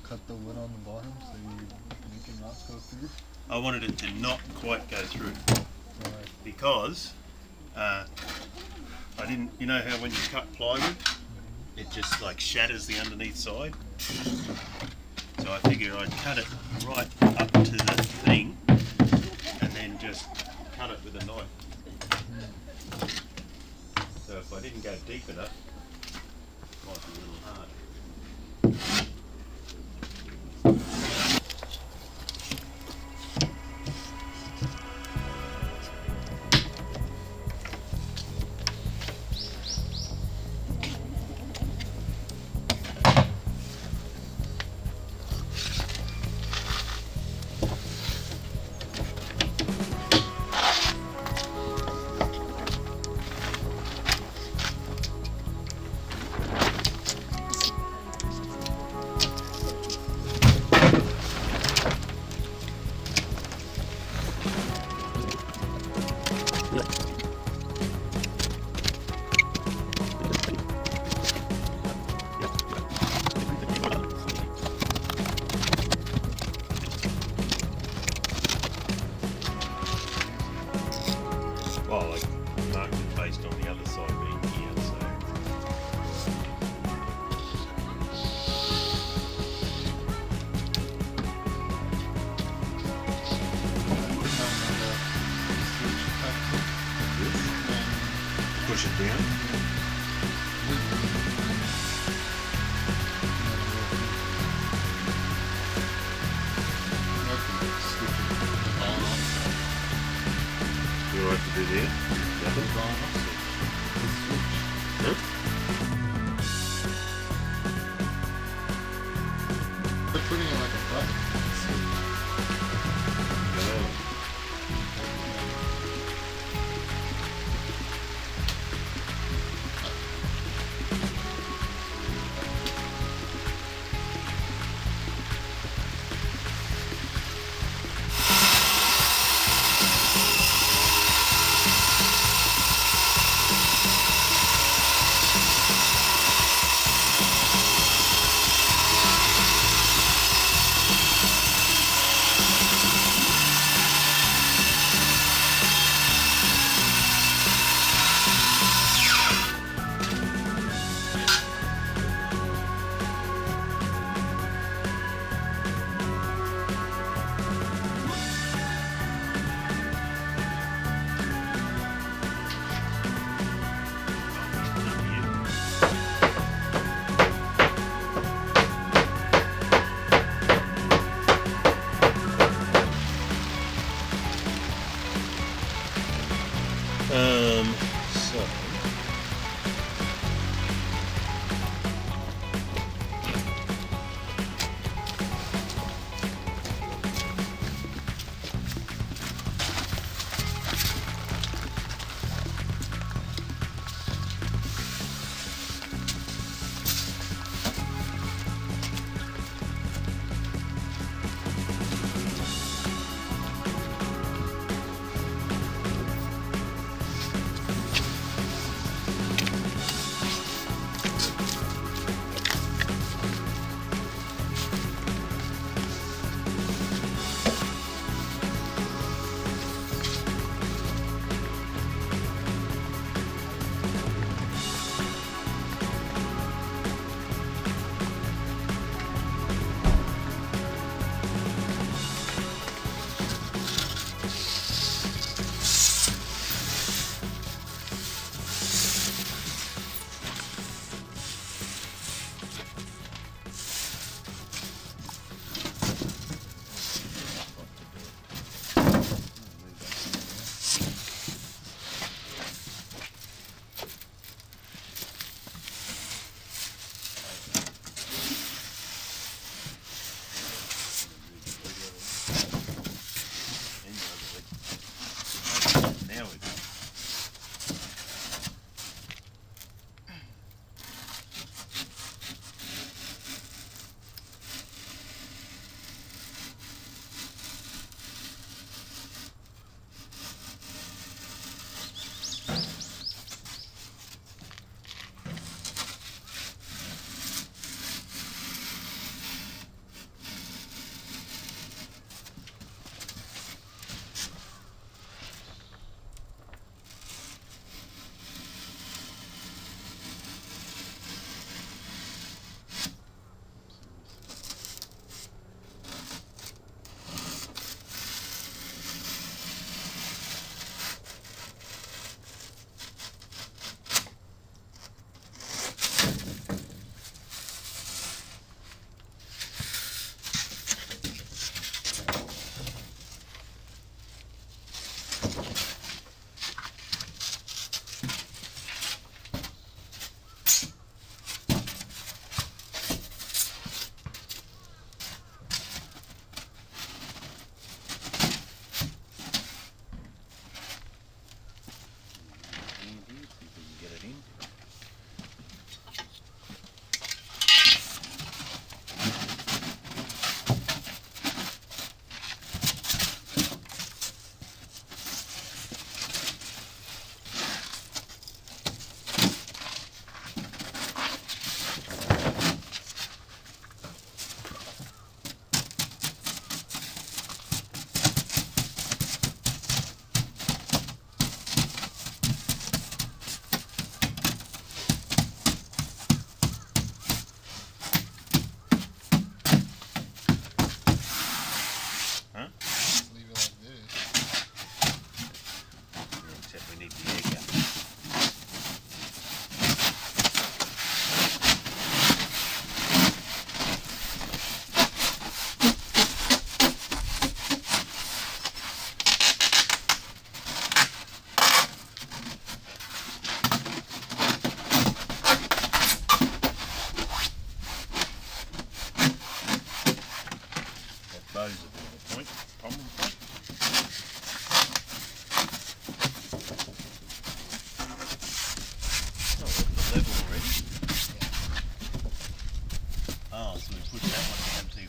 cut the lid on the bottom so you make it not go through? I wanted it to not quite go through Right. because I didn't. You know how when you cut plywood, it just like shatters the underneath side. So I figured I'd cut it right up to the thing and then just cut it with a knife. So if I didn't go deep enough, it might be a little hard. Well, like marked it based on the other side being here, so. Push it down. You know what to do there? Nothing? Huh? They're putting it like a button. Oh.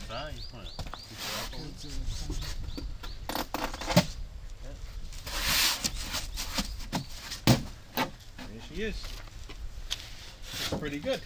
say. You want to pick her up a little? Kids are fun. There she is. Looks pretty good.